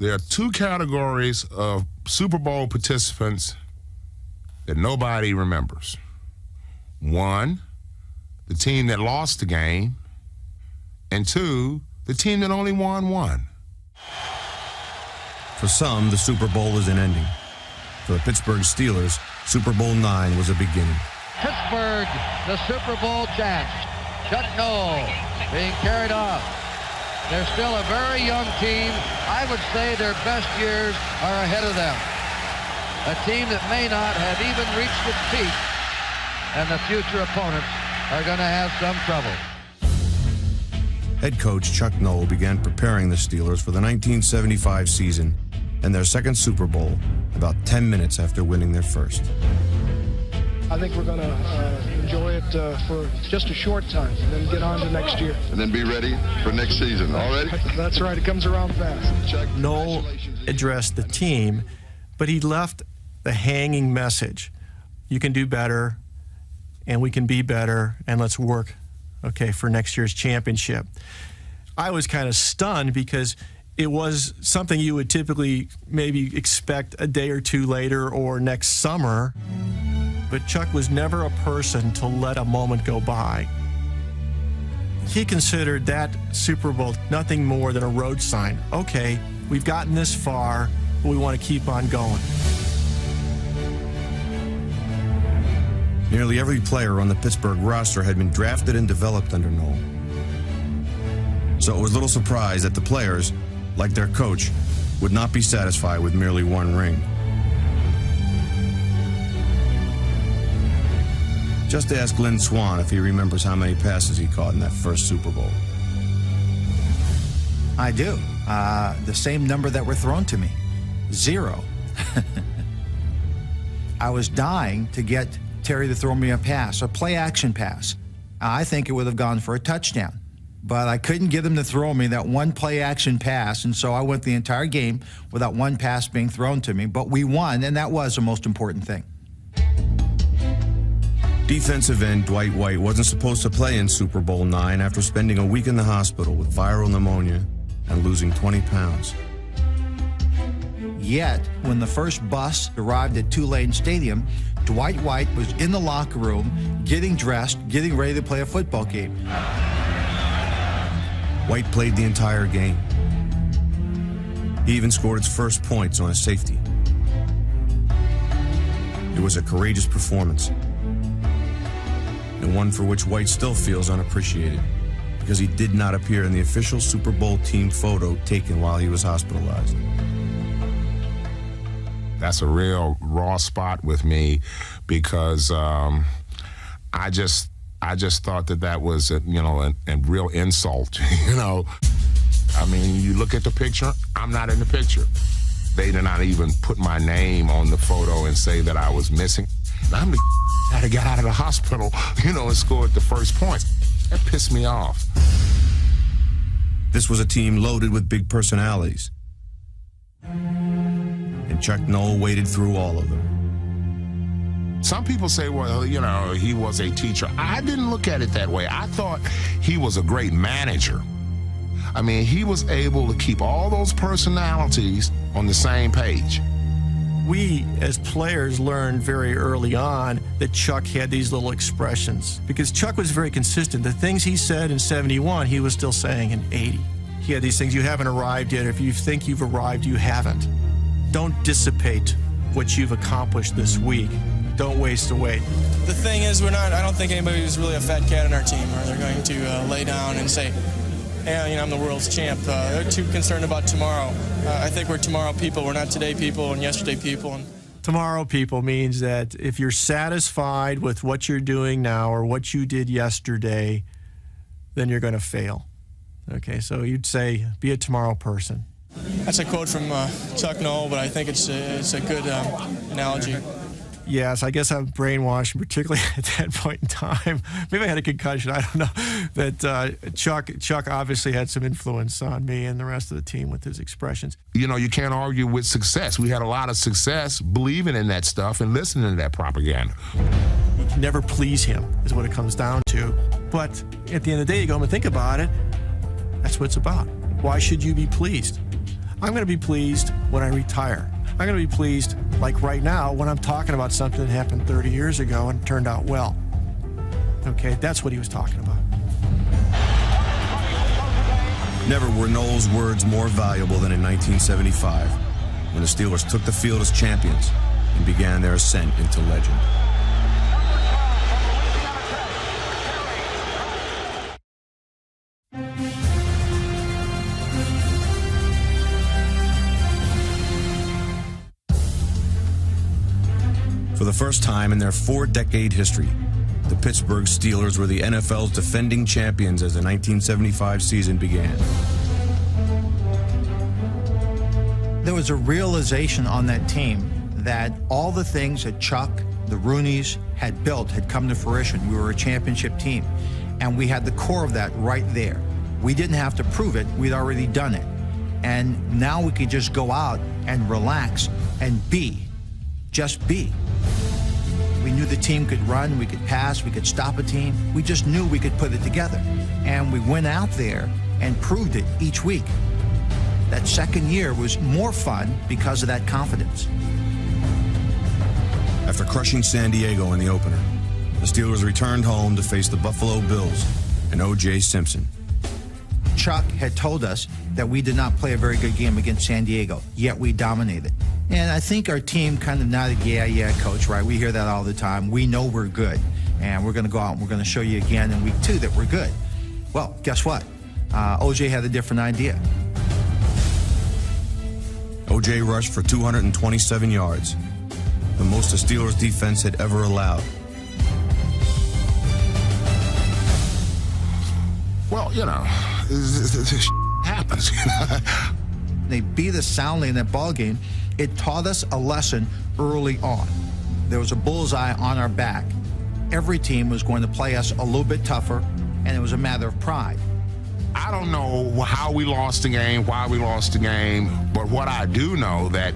There are two categories of Super Bowl participants that nobody remembers. One, the team that lost the game, and two, the team that only won one. For some, the Super Bowl is an ending. For the Pittsburgh Steelers, Super Bowl IX was a beginning. Pittsburgh, the Super Bowl champs. Chuck Noll being carried off. They're still a very young team. I would say their best years are ahead of them. A team that may not have even reached its peak, and the future opponents are going to have some trouble. Head coach Chuck Noll began preparing the Steelers for the 1975 season and their second Super Bowl about 10 minutes after winning their first. I think we're going to enjoy it for just a short time and then get on to next year. And then be ready for next season. All ready? That's right. It comes around fast. Chuck, Noll addressed the team, but he left the hanging message. You can do better, and we can be better, and let's work, okay, for next year's championship. I was kind of stunned because it was something you would typically maybe expect a day or two later or next summer. But Chuck was never a person to let a moment go by. He considered that Super Bowl nothing more than a road sign. Okay, we've gotten this far, but we want to keep on going. Nearly every player on the Pittsburgh roster had been drafted and developed under Noll. So it was little surprise that the players, like their coach, would not be satisfied with merely one ring. Just ask Lynn Swann if he remembers how many passes he caught in that first Super Bowl. I do. The same number that were thrown to me. 0. I was dying to get Terry to throw me a pass, a play-action pass. I think it would have gone for a touchdown. But I couldn't get him to throw me that one play-action pass, and so I went the entire game without one pass being thrown to me. But we won, and that was the most important thing. Defensive end Dwight White wasn't supposed to play in Super Bowl IX after spending a week in the hospital with viral pneumonia and losing 20 pounds. Yet, when the first bus arrived at Tulane Stadium, Dwight White was in the locker room, getting dressed, getting ready to play a football game. White played the entire game. He even scored its first points on a safety. It was a courageous performance, and one for which White still feels unappreciated because he did not appear in the official Super Bowl team photo taken while he was hospitalized. That's a real raw spot with me because I just thought that was a real insult. I mean, you look at the picture, I'm not in the picture. They did not even put my name on the photo and say that I was missing. I'm the had to get out of the hospital, and scored the first points. That pissed me off. This was a team loaded with big personalities, and Chuck Noll waded through all of them. Some people say, well, he was a teacher. I didn't look at it that way. I thought he was a great manager. I mean, he was able to keep all those personalities on the same page. We, as players, learned very early on that Chuck had these little expressions because Chuck was very consistent. The things he said in 71, he was still saying in 80. He had these things, you haven't arrived yet. If you think you've arrived, you haven't. Don't dissipate what you've accomplished this week. Don't waste away. The thing is, I don't think anybody who's really a fat cat in our team or they're going to lay down and say, hey, I'm the world's champ. They're too concerned about tomorrow. I think we're tomorrow people. We're not today people and yesterday people. Tomorrow people means that if you're satisfied with what you're doing now or what you did yesterday, then you're going to fail. Okay, so you'd say, be a tomorrow person. That's a quote from Chuck Noll, but I think it's a good analogy. Yes, I guess I'm brainwashed, particularly at that point in time. Maybe I had a concussion, I don't know. But Chuck obviously had some influence on me and the rest of the team with his expressions. You can't argue with success. We had a lot of success believing in that stuff and listening to that propaganda. You can never please him, is what it comes down to. But at the end of the day, you go home and think about it, that's what it's about. Why should you be pleased? I'm going to be pleased when I retire. I'm going to be pleased, like right now, when I'm talking about something that happened 30 years ago and turned out well. Okay, that's what he was talking about. Never were Noel's words more valuable than in 1975, when the Steelers took the field as champions and began their ascent into legend. For the first time in their 4-decade history, the Pittsburgh Steelers were the NFL's defending champions as the 1975 season began. There was a realization on that team that all the things that Chuck, the Rooneys, had built had come to fruition. We were a championship team, and we had the core of that right there. We didn't have to prove it. We'd already done it. And now we could just go out and relax and just be. We knew the team could run, we could pass, we could stop a team. We just knew we could put it together. And we went out there and proved it each week. That second year was more fun because of that confidence. After crushing San Diego in the opener, the Steelers returned home to face the Buffalo Bills and O.J. Simpson. Chuck had told us that we did not play a very good game against San Diego, yet we dominated. And I think our team kind of nodded, yeah, coach, right? We hear that all the time. We know we're good, and we're going to go out and we're going to show you again in week 2 that we're good. Well, guess what? O.J. had a different idea. O.J. rushed for 227 yards, the most the Steelers' defense had ever allowed. Well, this happens. They beat us soundly in that ball game. It taught us a lesson early on. There was a bullseye on our back. Every team was going to play us a little bit tougher, and it was a matter of pride. I don't know how we lost the game, why we lost the game, but what I do know that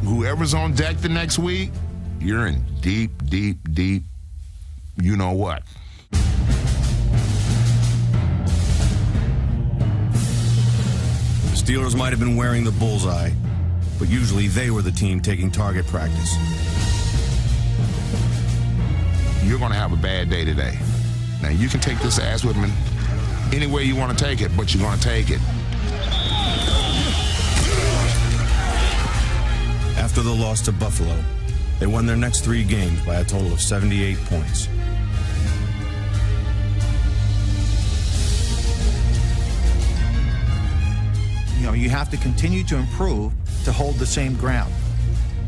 whoever's on deck the next week, you're in deep, you know what. The Steelers might have been wearing the bullseye, but usually they were the team taking target practice. You're going to have a bad day today. Now, you can take this ass whipping any way you want to take it, but you're going to take it. After the loss to Buffalo, they won their next 3 games by a total of 78 points. You have to continue to improve to hold the same ground.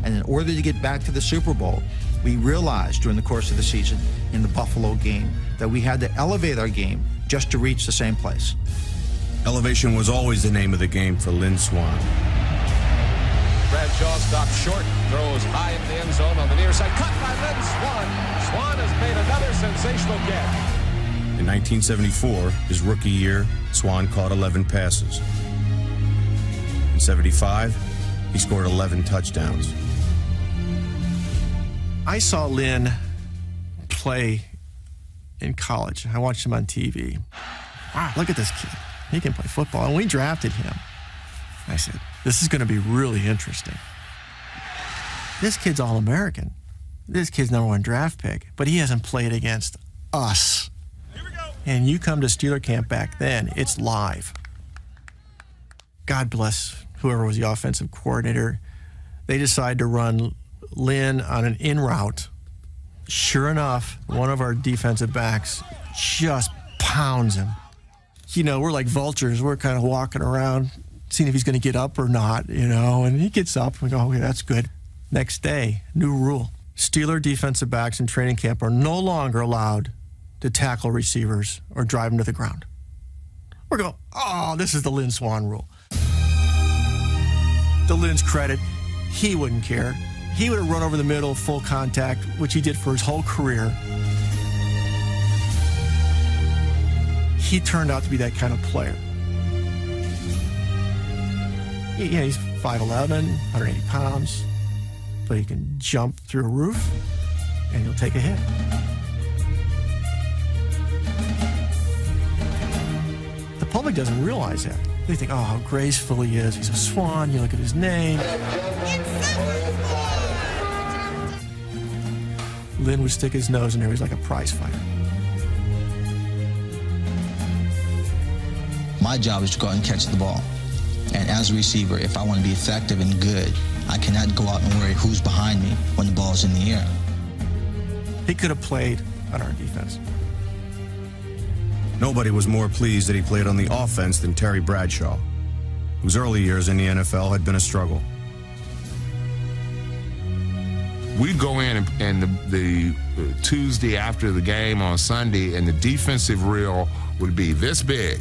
And in order to get back to the Super Bowl, we realized during the course of the season in the Buffalo game that we had to elevate our game just to reach the same place. Elevation was always the name of the game for Lynn Swann. Bradshaw stops short, throws high into the end zone on the near side. Cut by Lynn Swann. Swann has made another sensational catch. In 1974, his rookie year, Swann caught 11 passes. In 75, he scored 11 touchdowns. I saw Lynn play in college. I watched him on TV. Wow, look at this kid. He can play football. And we drafted him. I said, this is going to be really interesting. This kid's All-American. This kid's #1 draft pick, but he hasn't played against us. Here we go. And you come to Steeler camp back then, it's live. God bless whoever was the offensive coordinator. They decided to run Lynn on an in route. Sure enough, one of our defensive backs just pounds him. We're like vultures. We're kind of walking around, seeing if he's going to get up or not, and he gets up. We go, okay, that's good. Next day, new rule. Steeler defensive backs in training camp are no longer allowed to tackle receivers or drive them to the ground. We're going, oh, this is the Lynn Swann rule. To Lynn's credit, he wouldn't care. He would have run over the middle, full contact, which he did for his whole career. He turned out to be that kind of player. He's 5'11", 180 pounds, but he can jump through a roof, and he'll take a hit. The public doesn't realize that. They think, oh, how graceful he is. He's a Swan. You look at his name. Lynn would stick his nose in there. He was like a prize fighter. My job is to go out and catch the ball. And as a receiver, if I want to be effective and good, I cannot go out and worry who's behind me when the ball's in the air. He could have played on our defense. Nobody was more pleased that he played on the offense than Terry Bradshaw, whose early years in the NFL had been a struggle. We'd go in and the Tuesday after the game on Sunday, and the defensive reel would be this big.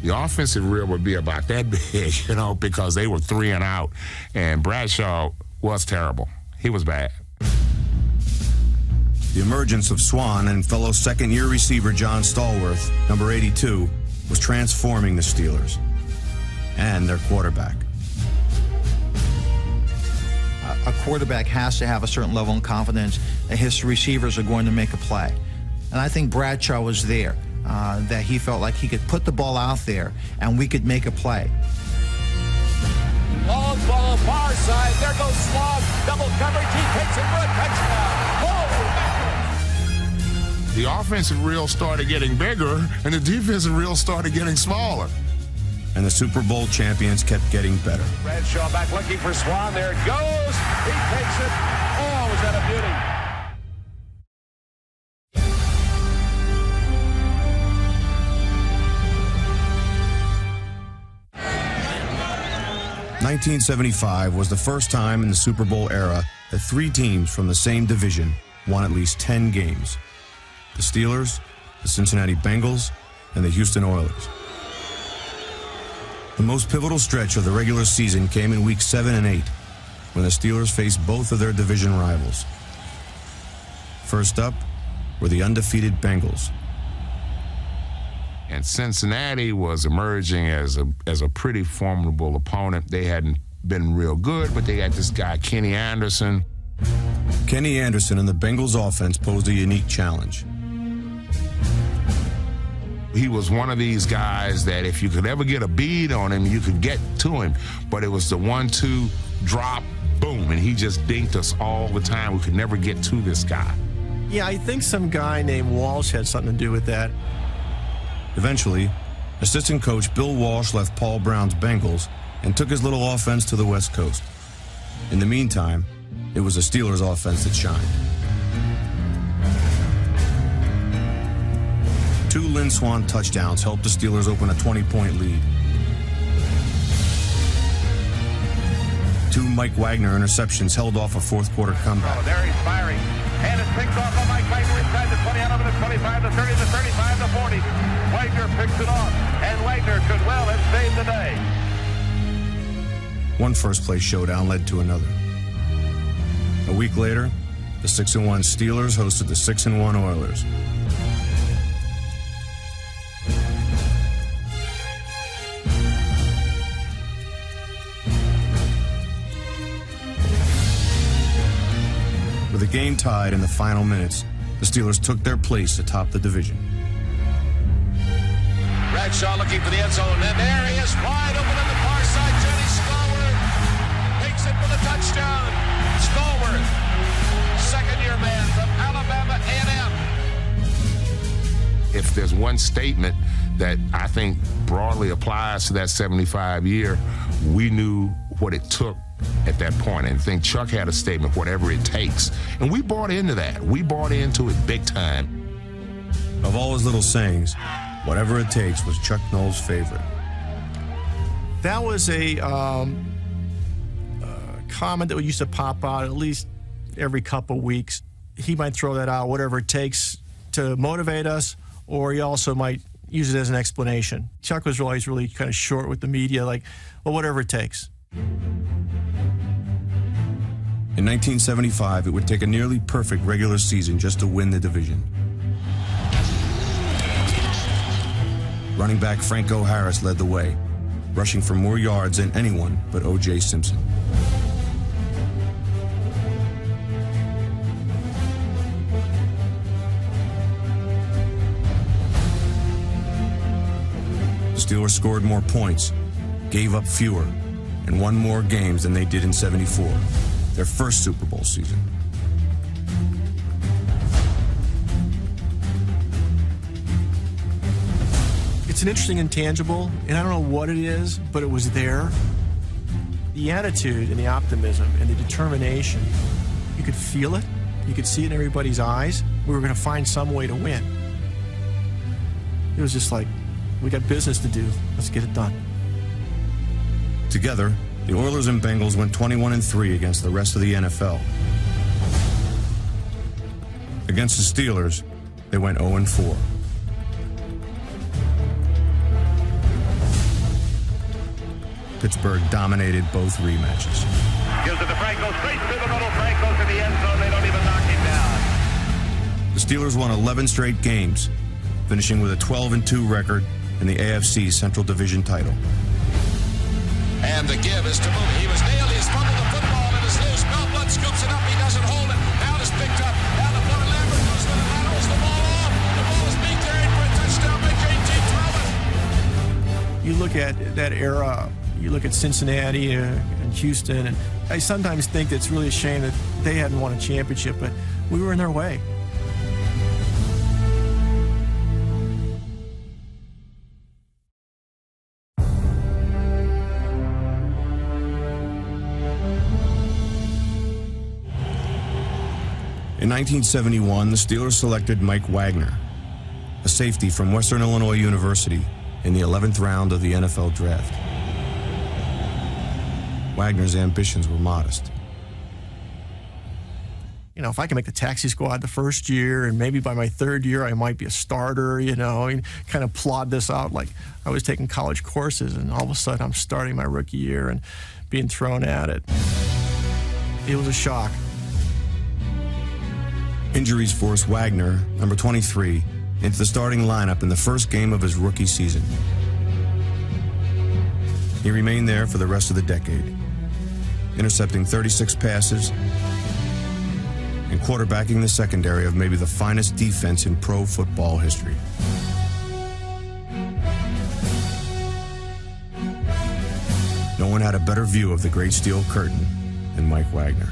The offensive reel would be about that big, you know, because they were 3 and out, and Bradshaw was terrible. He was bad. The emergence of Swan and fellow second-year receiver John Stallworth, number 82, was transforming the Steelers and their quarterback. A quarterback has to have a certain level of confidence that his receivers are going to make a play. And I think Bradshaw was there, that he felt like he could put the ball out there and we could make a play. Long ball, far side. There goes Swan. Double coverage. He takes it for a touchdown. The offensive reel started getting bigger, and the defensive reel started getting smaller. And the Super Bowl champions kept getting better. Bradshaw back looking for Swan. There it goes. He takes it. Oh, was that a beauty? 1975 was the first time in the Super Bowl era that 3 teams from the same division won at least 10 games. The Steelers, the Cincinnati Bengals, and the Houston Oilers. The most pivotal stretch of the regular season came in weeks 7 and 8, when the Steelers faced both of their division rivals. First up were the undefeated Bengals. And Cincinnati was emerging as a pretty formidable opponent. They hadn't been real good, but they had this guy, Kenny Anderson. Kenny Anderson and the Bengals offense posed a unique challenge. He was one of these guys that if you could ever get a bead on him, you could get to him. But it was the 1-2 drop, boom, and he just dinked us all the time. We could never get to this guy. Yeah, I think some guy named Walsh had something to do with that. Eventually, assistant coach Bill Walsh left Paul Brown's Bengals and took his little offense to the West Coast. In the meantime, it was the Steelers' offense that shined. 2 Lynn Swan touchdowns helped the Steelers open a 20-point lead. 2 Mike Wagner interceptions held off a fourth-quarter comeback. Oh, there he's firing. And it's picked off by Mike Wagner inside the 20, out over the 25, the 30, the 35, the 40. Wagner picks it off, and Wagner could well have saved the day. One first-place showdown led to another. A week later, the 6-1 Steelers hosted the 6-1 Oilers. With the game tied in the final minutes, the Steelers took their place atop the division. Bradshaw looking for the end zone, and there he is, wide open on the far side. Johnny Stallworth takes it for the touchdown. Stallworth, second-year man from Alabama A&M. If there's one statement that I think broadly applies to that 75 year, we knew what it took at that point. And I think Chuck had a statement, whatever it takes. And we bought into that. We bought into it big time. Of all his little sayings, whatever it takes was Chuck Noll's favorite. That was a comment that used to pop out at least every couple weeks. He might throw that out, whatever it takes to motivate us, or he also might use it as an explanation. Chuck was always really kind of short with the media, like, well, whatever it takes. In 1975, it would take a nearly perfect regular season just to win the division. Running back Franco Harris led the way, rushing for more yards than anyone but O.J. Simpson. The Steelers scored more points, gave up fewer and won more games than they did in '74, their first Super Bowl season. It's an interesting intangible, and I don't know what it is, but it was there. The attitude and the optimism and the determination, you could feel it. You could see it in everybody's eyes. We were going to find some way to win. It was just like, we got business to do. Let's get it done. Together, the Oilers and Bengals went 21-3 against the rest of the NFL. Against the Steelers, they went 0-4. Pittsburgh dominated both rematches. Gives it to Franco, straight through the middle. Franco's in the end zone. They don't even knock him down. The Steelers won 11 straight games, finishing with a 12-2 record in the AFC Central Division title. And the give is to Mooney. He was nailed. He's fumbled the football and is loose. Melblood scoops it up. He doesn't hold it. Now it's picked up. Down the floor. Lambert goes with it. Rattles the ball off. The ball is being carried for a touchdown by JT Truman. You look at that era, you look at Cincinnati and Houston, and I sometimes think it's really a shame that they hadn't won a championship, but we were in their way. In 1971, the Steelers selected Mike Wagner, a safety from Western Illinois University, in the 11th round of the NFL draft. Wagner's ambitions were modest. You know, if I can make the taxi squad the first year, and maybe by my third year I might be a starter, you know, and kind of plod this out like I was taking college courses, and all of a sudden I'm starting my rookie year and being thrown at it. It was a shock. Injuries forced Wagner, number 23, into the starting lineup in the first game of his rookie season. He remained there for the rest of the decade, intercepting 36 passes and quarterbacking the secondary of maybe the finest defense in pro football history. No one had a better view of the great steel curtain than Mike Wagner.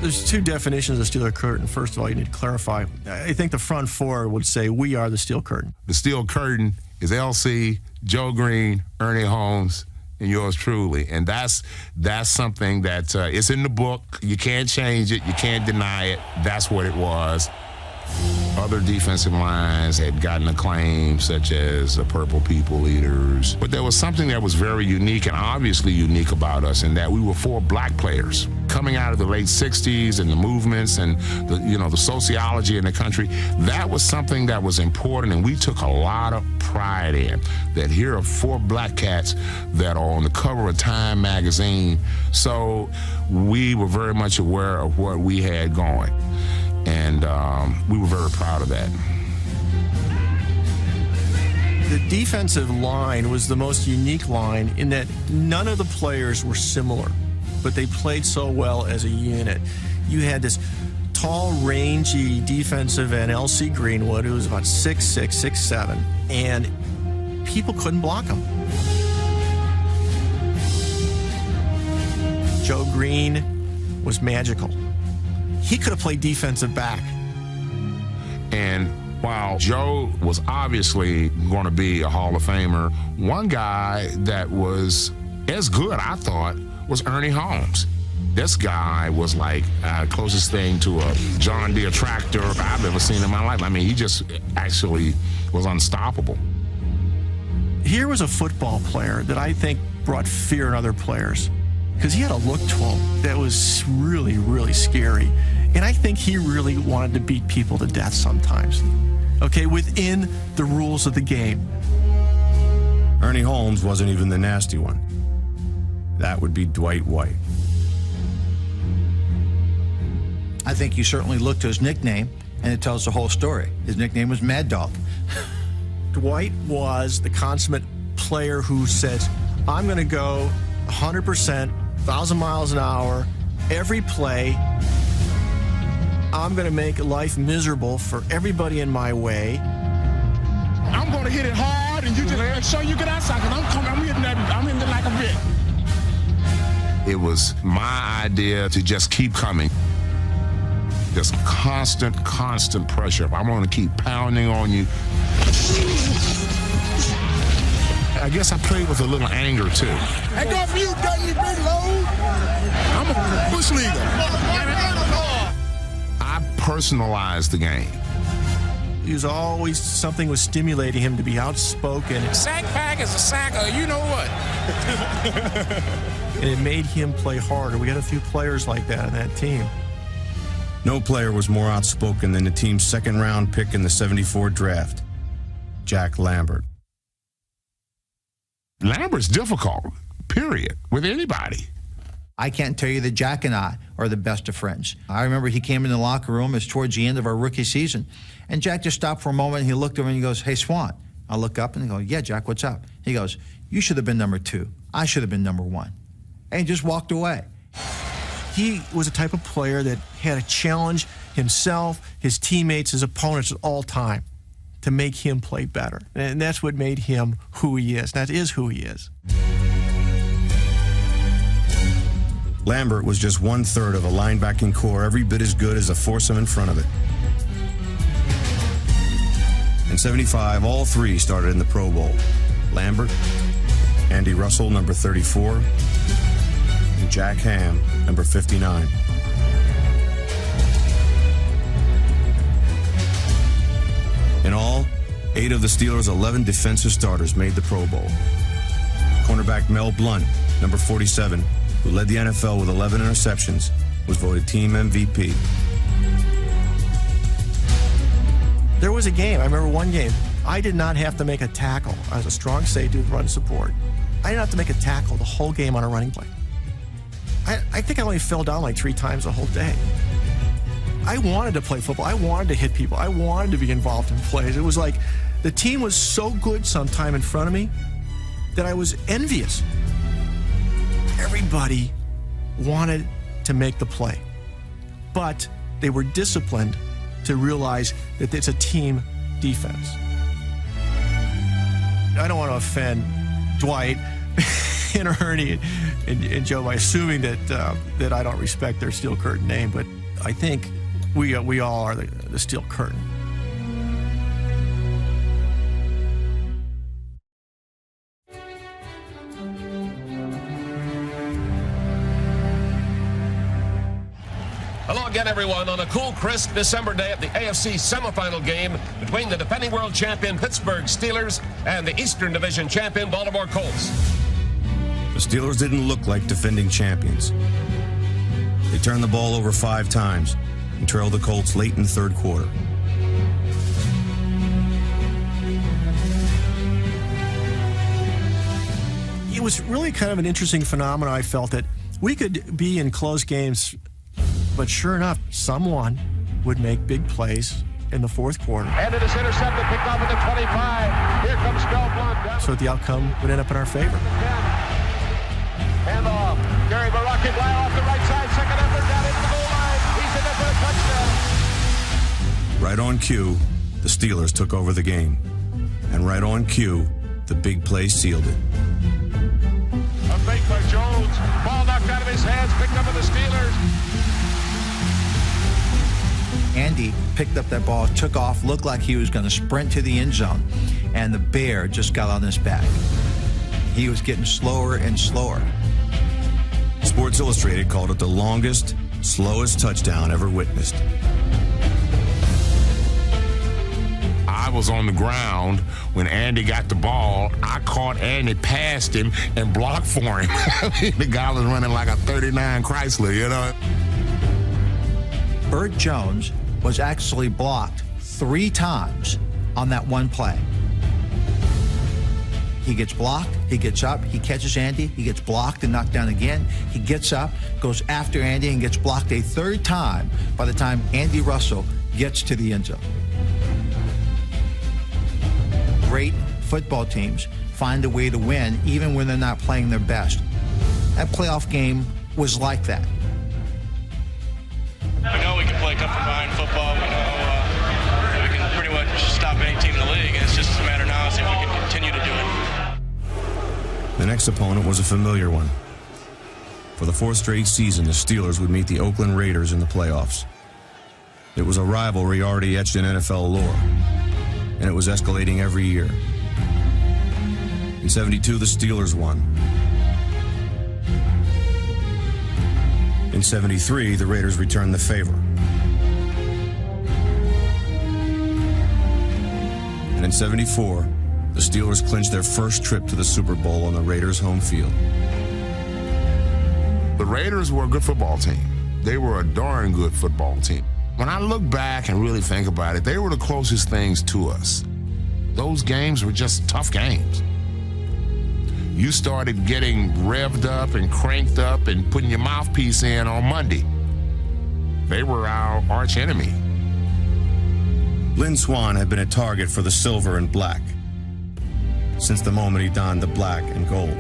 There's two definitions of steel curtain. First of all, you need to clarify. I think the front four would say we are the steel curtain. The steel curtain is LC, Joe Green, Ernie Holmes, and yours truly. And that's something that it's in the book. You can't change it. You can't deny it. That's what it was. Other defensive lines had gotten acclaim, such as the Purple People Eaters. But there was something that was very unique and obviously unique about us, in that we were 4 black players. Coming out of the late 60s and the movements and the sociology in the country, that was something that was important, and we took a lot of pride in. That here are 4 black cats that are on the cover of Time magazine. So we were very much aware of what we had going. And we were very proud of that. The defensive line was the most unique line in that none of the players were similar, but they played so well as a unit. You had this tall, rangy defensive end, L.C. Greenwood, who was about 6'6", 6'7", and people couldn't block him. Joe Green was magical. He could have played defensive back. And while Joe was obviously going to be a Hall of Famer, one guy that was as good, I thought, was Ernie Holmes. This guy was like closest thing to a John Deere tractor I've ever seen in my life. I mean, he just actually was unstoppable. Here was a football player that I think brought fear in other players, because he had a look to him that was really, really scary. And I think he really wanted to beat people to death sometimes, okay, within the rules of the game. Ernie Holmes wasn't even the nasty one. That would be Dwight White. I think you certainly look to his nickname, and it tells the whole story. His nickname was Mad Dog. Dwight was the consummate player who says, I'm going to go 100%, 1,000 miles an hour, every play. I'm going to make life miserable for everybody in my way. I'm going to hit it hard. hard, and you just make sure you get outside, because I'm hitting it like a brick. It was my idea to just keep coming. Just constant pressure. If I'm going to keep pounding on you. I guess I played with a little anger, too. Hey, go for you, done you big load. I'm a bush leaguer. I personalized the game. He was always, something was stimulating him to be outspoken. Sack pack is a sacker, you know what? And it made him play harder. We had a few players like that on that team. No player was more outspoken than the team's second-round pick in the '74 draft, Jack Lambert. Lambert's difficult, period, with anybody. I can't tell you that Jack and I are the best of friends. I remember he came in the locker room. It was towards the end of our rookie season. And Jack just stopped for a moment. And he looked over and he goes, "Hey, Swan." I look up and I go, "Yeah, Jack, what's up?" He goes, "You should have been number 2. I should have been number 1. And he just walked away. He was a type of player that had to challenge himself, his teammates, his opponents at all time to make him play better. And that's what made him who he is. That is who he is. Lambert was just 1/3 of a linebacking core every bit as good as the foursome in front of it. In '75, all three started in the Pro Bowl. Lambert, Andy Russell, number 34, and Jack Ham, number 59. In all, 8 of the Steelers' 11 defensive starters made the Pro Bowl. Cornerback Mel Blount, number 47, who led the NFL with 11 interceptions, was voted team MVP. There was a game, I remember one game, I did not have to make a tackle. I was a strong safety with run support. I didn't have to make a tackle the whole game on a running play. I think I only fell down like 3 times the whole day. I wanted to play football. I wanted to hit people. I wanted to be involved in plays. It was like the team was so good sometime in front of me that I was envious. Everybody wanted to make the play, but they were disciplined to realize that it's a team defense. I don't want to offend Dwight and Ernie and Joe by assuming that I don't respect their Steel Curtain name, but I think we all are the Steel Curtain. Hello again, everyone, on a cool, crisp December day at the AFC semifinal game between the defending world champion Pittsburgh Steelers and the Eastern Division champion Baltimore Colts. The Steelers didn't look like defending champions. They turned the ball over 5 times and trailed the Colts late in the third quarter. It was really kind of an interesting phenomenon. I felt that we could be in close games, but sure enough, someone would make big plays in the fourth quarter. And it is intercepted, picked off at the 25. Here comes Mel Blount. So the outcome would end up in our favor. Hand off. Gary Baraki fly off the right side. Second effort down into the goal line. He's in there for a touchdown. Right on cue, the Steelers took over the game. And right on cue, the big play sealed it. A fake by Jones. Ball knocked out of his hands, picked up by the Steelers. Andy picked up that ball, took off, looked like he was going to sprint to the end zone, and the bear just got on his back. He was getting slower and slower. Sports Illustrated called it the longest, slowest touchdown ever witnessed. I was on the ground when Andy got the ball. I caught Andy, passed him, and blocked for him. The guy was running like a 39 Chrysler, you know. Burt Jones was actually blocked 3 times on that one play. He gets blocked, he gets up, he catches Andy, he gets blocked and knocked down again. He gets up, goes after Andy, and gets blocked a 3rd time by the time Andy Russell gets to the end zone. Great football teams find a way to win even when they're not playing their best. That playoff game was like that. We know we can play tough combined football. We know we can pretty much stop any team in the league. And it's just a matter now is if we can continue to The next opponent was a familiar one. For the fourth straight season, the Steelers would meet the Oakland Raiders in the playoffs. It was a rivalry already etched in NFL lore, and it was escalating every year. In '72, the Steelers won. In '73, the Raiders returned the favor. And in '74, the Steelers clinched their first trip to the Super Bowl on the Raiders' home field. The Raiders were a good football team. They were a darn good football team. When I look back and really think about it, they were the closest things to us. Those games were just tough games. You started getting revved up and cranked up and putting your mouthpiece in on Monday. They were our arch enemy. Lynn Swann had been a target for the silver and black since the moment he donned the black and gold.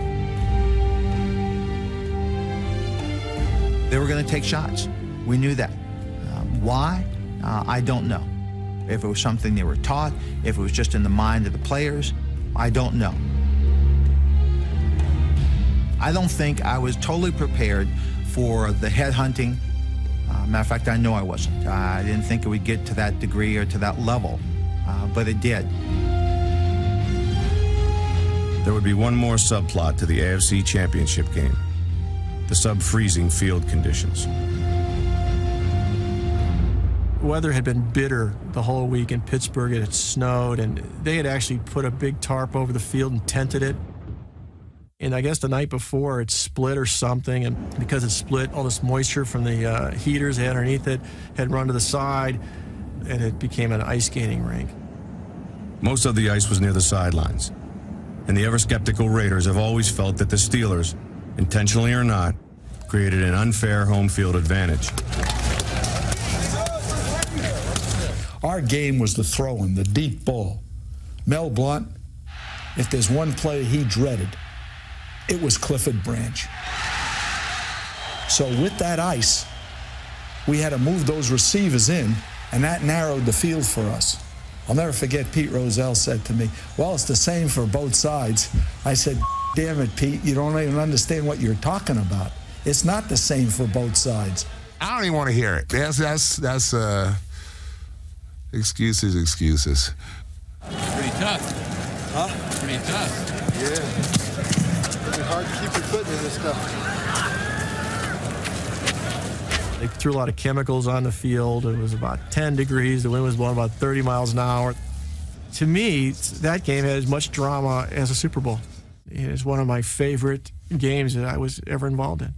They were going to take shots. We knew that. Why? I don't know. If it was something they were taught, if it was just in the mind of the players, I don't know. I don't think I was totally prepared for the headhunting. Matter of fact, I know I wasn't. I didn't think it would get to that degree or to that level, but it did. There would be one more subplot to the AFC Championship game: the sub-freezing field conditions. Weather had been bitter the whole week in Pittsburgh. It had snowed, and they had actually put a big tarp over the field and tented it. And I guess the night before it split or something, and because it split, all this moisture from the heaters they had underneath it had run to the side, and it became an ice skating rink. Most of the ice was near the sidelines, and the ever-skeptical Raiders have always felt that the Steelers, intentionally or not, created an unfair home field advantage. Our game was the throwing, the deep ball. Mel Blount, if there's one play he dreaded, it was Clifford Branch. So with that ice, we had to move those receivers in, and that narrowed the field for us. I'll never forget Pete Rozelle said to me, well, it's the same for both sides. I said, damn it, Pete, you don't even understand what you're talking about. It's not the same for both sides. I don't even want to hear it. That's excuses. Pretty tough. Huh? Pretty tough. Yeah. It's hard to keep your foot in this stuff. They threw a lot of chemicals on the field. It was about 10 degrees. The wind was blowing about 30 miles an hour. To me, that game had as much drama as a Super Bowl. It is one of my favorite games that I was ever involved in.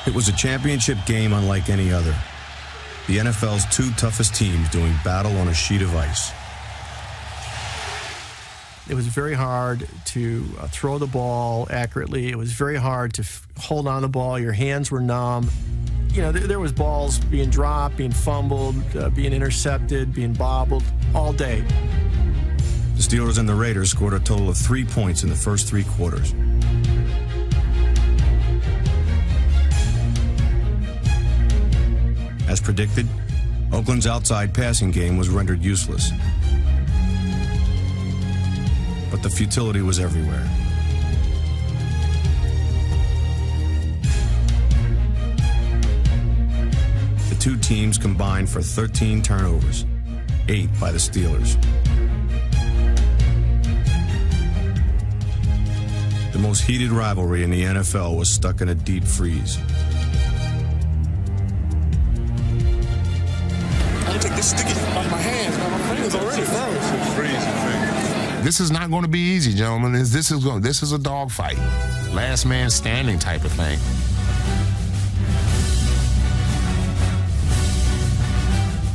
It was a championship game unlike any other. The NFL's two toughest teams doing battle on a sheet of ice. It was very hard to throw the ball accurately. It was very hard to hold on the ball. Your hands were numb. You know, there was balls being dropped, being fumbled, being intercepted, being bobbled all day. The Steelers and the Raiders scored a total of 3 points in the first 3 quarters. As predicted, Oakland's outside passing game was rendered useless. But the futility was everywhere. The two teams combined for 13 turnovers, 8 by the Steelers. The most heated rivalry in the NFL was stuck in a deep freeze. I take this sticky on my hands, man. My fingers already froze. This is not going to be easy, gentlemen. This is a dogfight, last man standing type of thing.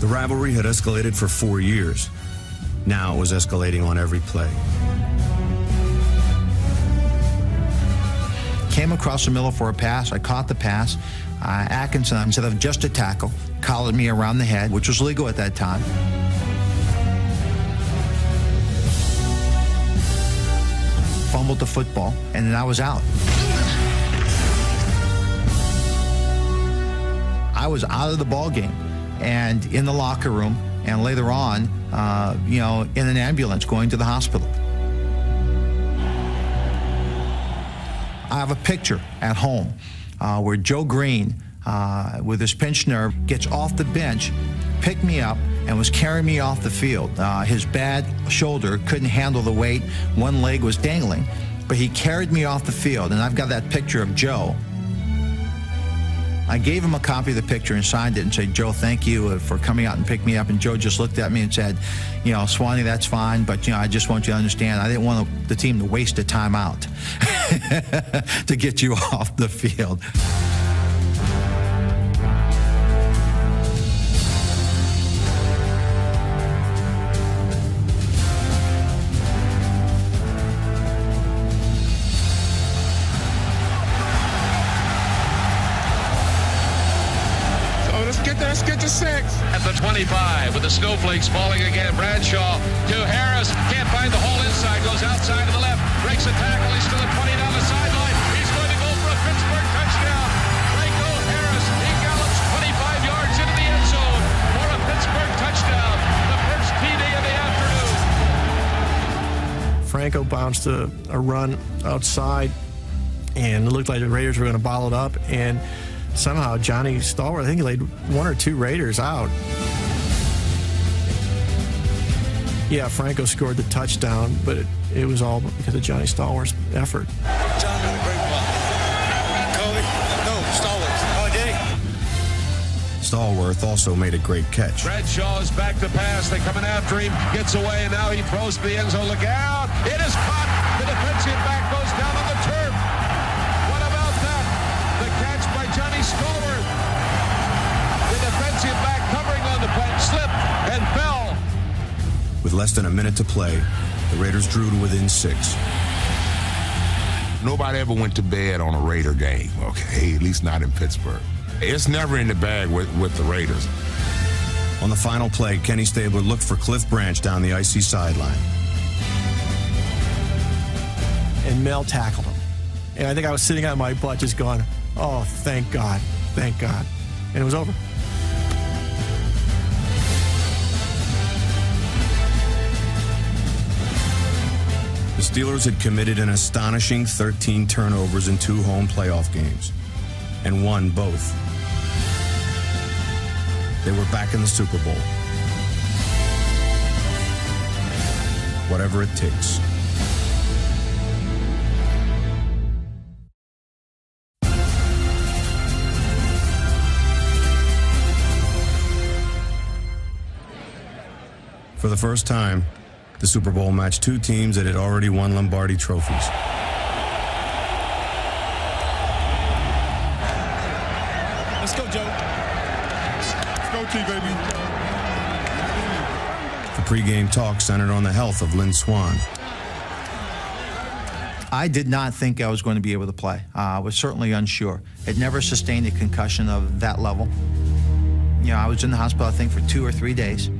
The rivalry had escalated for 4 years. Now it was escalating on every play. Came across the middle for a pass. I caught the pass. Atkinson, instead of just a tackle, collared me around the head, which was legal at that time. Fumbled the football, and then I was out. I was out of the ball game. and in the locker room, and later on, in an ambulance going to the hospital. I have a picture at home where Joe Green, with his pinched nerve, gets off the bench, picked me up, and was carrying me off the field. His bad shoulder couldn't handle the weight. One leg was dangling, but he carried me off the field, and I've got that picture of Joe. I gave him a copy of the picture and signed it and said, Joe, thank you for coming out and picking me up. And Joe just looked at me and said, Swanee, that's fine, but, I just want you to understand, I didn't want the team to waste a timeout to get you off the field. Let's get to 6. At the 25 with the snowflakes falling again. Bradshaw to Harris. Can't find the hole inside. Goes outside to the left. Breaks a tackle. He's to the 20 down the sideline. He's going to go for a Pittsburgh touchdown. Franco Harris. He gallops 25 yards into the end zone for a Pittsburgh touchdown. The first TD of the afternoon. Franco bounced a run outside, and it looked like the Raiders were going to bottle it up, and somehow Johnny Stallworth, I think he laid 1 or 2 Raiders out. Yeah, Franco scored the touchdown, but it was all because of Johnny Stallworth's effort. John did a great block. Coley? No, Stallworth. Oh, did he? Stallworth also made a great catch. Bradshaw is back to pass. They're coming after him. Gets away, and now he throws to the end zone. Look out! It is caught. The defensive back goes down on the turf. What about that? The catch by Johnny Stallworth. The defensive back covering on the play slipped and fell. With less than a minute to play, the Raiders drew to within 6. Nobody ever went to bed on a Raider game, okay? At least not in Pittsburgh. It's never in the bag with the Raiders. On the final play, Kenny Stabler looked for Cliff Branch down the icy sideline. And Mel tackled him. And I think I was sitting on my butt just going, oh, thank God, thank God. And it was over. The Steelers had committed an astonishing 13 turnovers in 2 home playoff games and won both. They were back in the Super Bowl. Whatever it takes. For the first time, the Super Bowl matched 2 teams that had already won Lombardi trophies. Let's go, Joe. Let's go, T, baby. The pregame talk centered on the health of Lynn Swann. I did not think I was going to be able to play. I was certainly unsure. Had never sustained a concussion of that level. I was in the hospital, I think, for 2 or 3 days.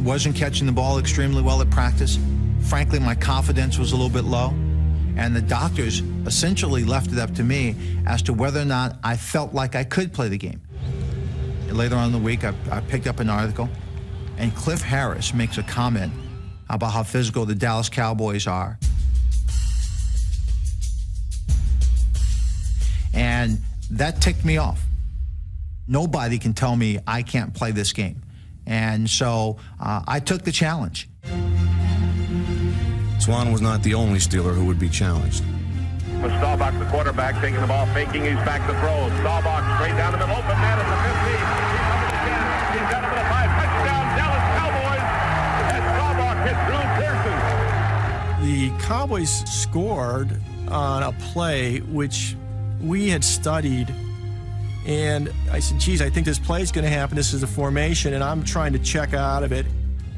Wasn't catching the ball extremely well at practice. Frankly, my confidence was a little bit low. And the doctors essentially left it up to me as to whether or not I felt like I could play the game. And later on in the week, I picked up an article, and Cliff Harris makes a comment about how physical the Dallas Cowboys are. And that ticked me off. Nobody can tell me I can't play this game. And so I took the challenge. Swann was not the only Steeler who would be challenged. With Staubach, the quarterback, taking the ball, faking, he's back to throw. Staubach straight down the middle, open man at the 50. He's got him at a 5. Touchdown, Dallas Cowboys. And Staubach hit Drew Pearson. The Cowboys scored on a play which we had studied, and I said, geez, I think this play is going to happen. This is a formation, and I'm trying to check out of it,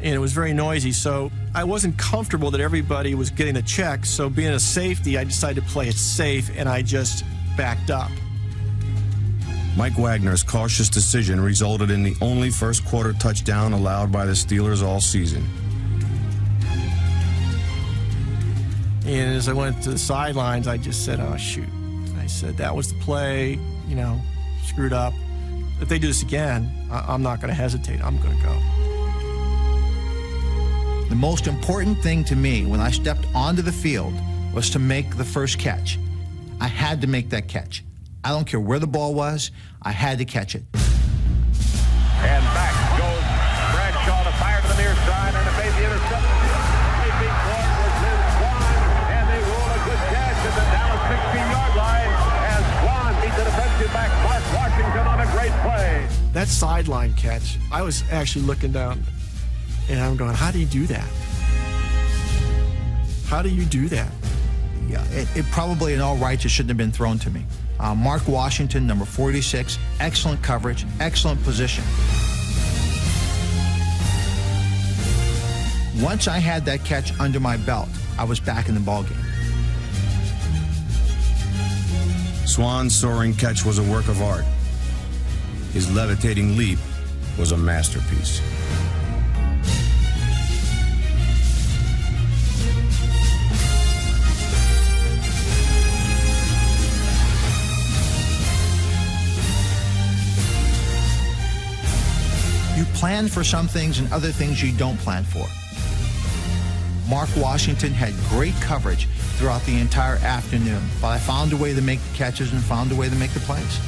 and it was very noisy, so I wasn't comfortable that everybody was getting the check, so being a safety, I decided to play it safe, and I just backed up. Mike Wagner's cautious decision resulted in the only first-quarter touchdown allowed by the Steelers all season. And as I went to the sidelines, I just said, oh, shoot. I said, that was the play, screwed up. if they do this again, I'm not going to hesitate. I'm going to go. The most important thing to me when I stepped onto the field was to make the first catch. I had to make that catch. I don't care where the ball was, I had to catch it. And back goes Bradshaw to fire to the near side, and it made the interception. Sweeping forward was Liz Swan, and they roll a good catch at the Dallas 16-yard line as Swan beat the defensive back Mark Washington on a great play. That sideline catch, I was actually looking down, and I'm going, how do you do that? How do you do that? Yeah, it probably in all rights it shouldn't have been thrown to me. Mark Washington, number 46, excellent coverage, excellent position. Once I had that catch under my belt, I was back in the ballgame. Swan's soaring catch was a work of art. His levitating leap was a masterpiece. You plan for some things and other things you don't plan for. Mark Washington had great coverage throughout the entire afternoon, but I found a way to make the catches and found a way to make the plays.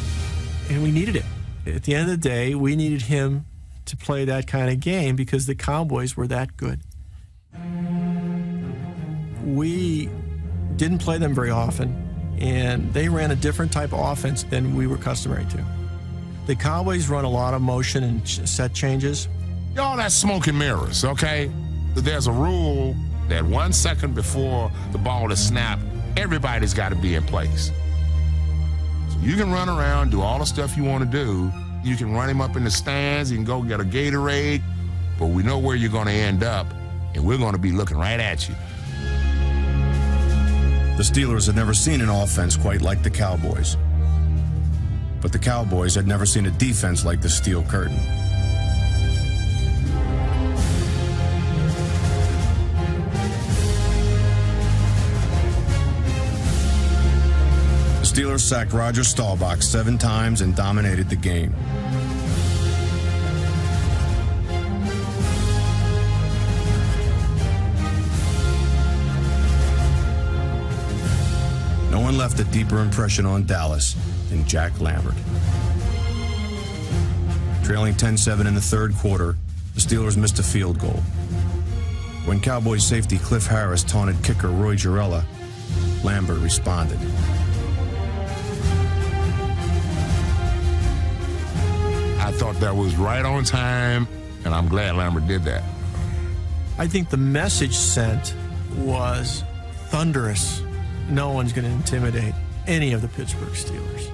And we needed it. At the end of the day, we needed him to play that kind of game because the Cowboys were that good. We didn't play them very often, and they ran a different type of offense than we were customary to. The Cowboys run a lot of motion and set changes. Y'all, that's smoke and mirrors, okay? There's a rule that 1 second before the ball is snapped, everybody's got to be in place. So you can run around, do all the stuff you want to do. You can run him up in the stands, you can go get a Gatorade, but we know where you're going to end up, and we're going to be looking right at you. The Steelers had never seen an offense quite like the Cowboys. But the Cowboys had never seen a defense like the Steel Curtain. The Steelers sacked Roger Staubach 7 times and dominated the game. No one left a deeper impression on Dallas than Jack Lambert. Trailing 10-7 in the third quarter, the Steelers missed a field goal. When Cowboys safety Cliff Harris taunted kicker Roy Girella, Lambert responded. I thought that was right on time, and I'm glad Lambert did that. I think the message sent was thunderous. No one's going to intimidate any of the Pittsburgh Steelers.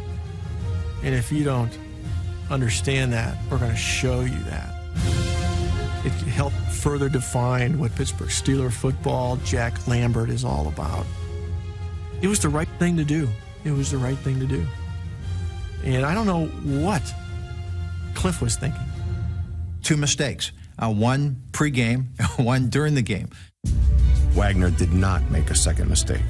And if you don't understand that, we're going to show you that. It helped further define what Pittsburgh Steeler football, Jack Lambert, is all about. It was the right thing to do. It was the right thing to do. And I don't know what Cliff was thinking. 2 mistakes, one pregame, one during the game. Wagner did not make a second mistake.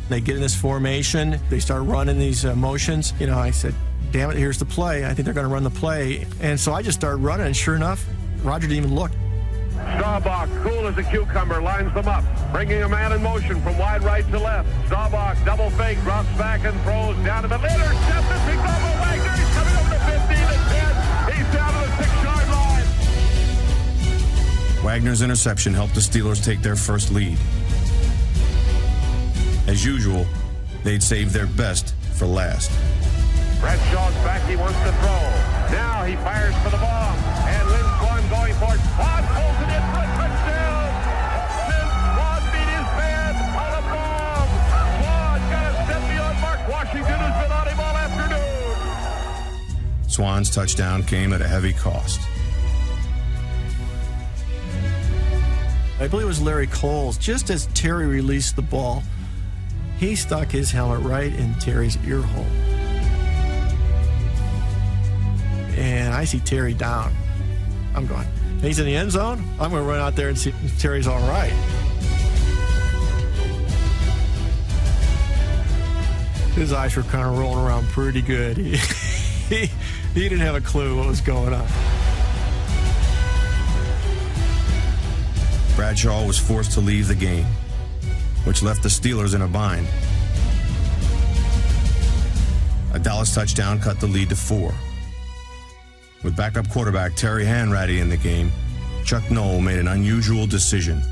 They get in this formation, they start running these motions. You know, I said, damn it, here's the play. I think they're going to run the play. And so I just started running, and sure enough, Roger didn't even look. Staubach, cool as a cucumber, lines them up, bringing a man in motion from wide right to left. Staubach, double fake, drops back and throws down to the middle. Intercepted, picked up by Wagner. He's coming over to 15 and 10. He's down to the 6-yard line. Wagner's interception helped the Steelers take their first lead. As usual, they'd save their best for last. Bradshaw's back, he wants to throw. Now he fires for the bomb. And Lynn Swan going for it. Swan pulls it in for a touchdown. Lynn Swan beat his man on a bomb. Swan got a step beyond Mark Washington, who's been on him all afternoon. Swan's touchdown came at a heavy cost. I believe it was Larry Coles. Just as Terry released the ball, he stuck his helmet right in Terry's ear hole. And I see Terry down. I'm going, he's in the end zone? I'm going to run out there and see if Terry's all right. His eyes were kind of rolling around pretty good. He didn't have a clue what was going on. Bradshaw was forced to leave the game, which left the Steelers in a bind. A Dallas touchdown cut the lead to 4. With backup quarterback Terry Hanratty in the game, Chuck Noll made an unusual decision.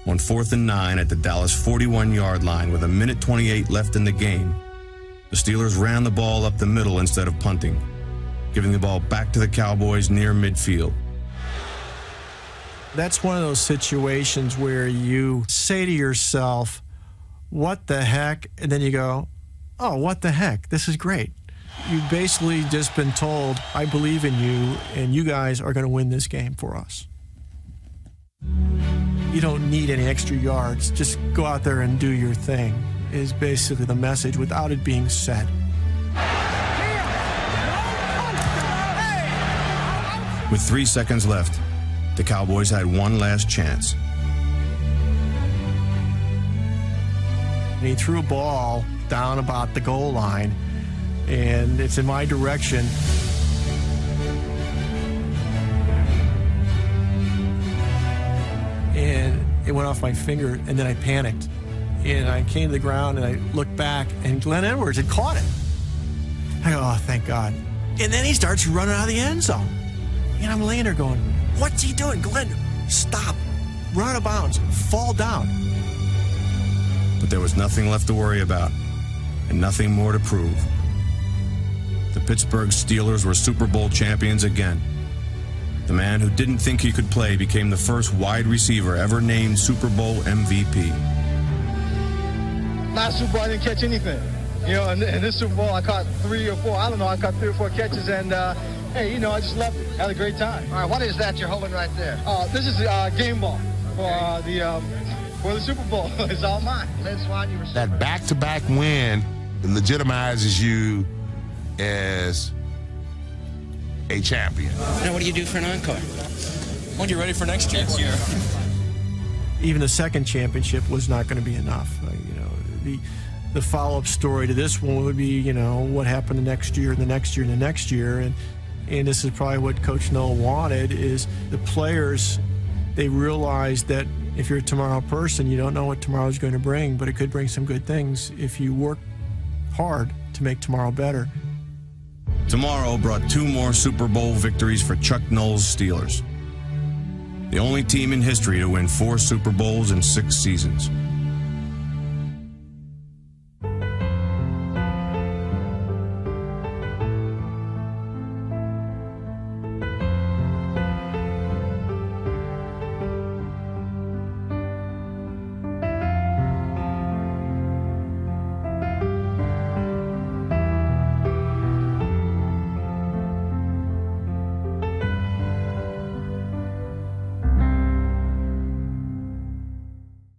On 4th and 9 at the Dallas 41-yard line with 1:28 left in the game, the Steelers ran the ball up the middle instead of punting, giving the ball back to the Cowboys near midfield. That's one of those situations where you say to yourself, what the heck? And then you go, oh, what the heck? This is great. You've basically just been told, I believe in you, and you guys are going to win this game for us. You don't need any extra yards. Just go out there and do your thing, is basically the message without it being said. With 3 seconds left, the Cowboys had one last chance. And he threw a ball down about the goal line, and it's in my direction. And it went off my finger, and then I panicked. And I came to the ground, and I looked back, and Glenn Edwards had caught it. I go, oh, thank God. And then he starts running out of the end zone. And I'm laying there going, what's he doing? Glenn, stop. Run out of bounds. Fall down. But there was nothing left to worry about, and nothing more to prove. The Pittsburgh Steelers were Super Bowl champions again. The man who didn't think he could play became the first wide receiver ever named Super Bowl MVP. Last Super Bowl, I didn't catch anything. You know, in this Super Bowl, I caught 3 or 4. I don't know, I caught 3 or 4 catches, and hey, you know, I just loved it. Had a great time. All right, what is that you're holding right there? This is a game ball for the Super Bowl. It's all mine. That back-to-back win legitimizes you as a champion. Now, what do you do for an encore? When you're ready for next year. Even the second championship was not going to be enough. You know, the follow-up story to this one would be, you know, what happened the next year and the next year and the next year. And this is probably what Coach Noll wanted, is the players, they realized that if you're a tomorrow person, you don't know what tomorrow's going to bring, but it could bring some good things if you work hard to make tomorrow better. Tomorrow brought 2 more Super Bowl victories for Chuck Noll's Steelers. The only team in history to win 4 Super Bowls in 6 seasons.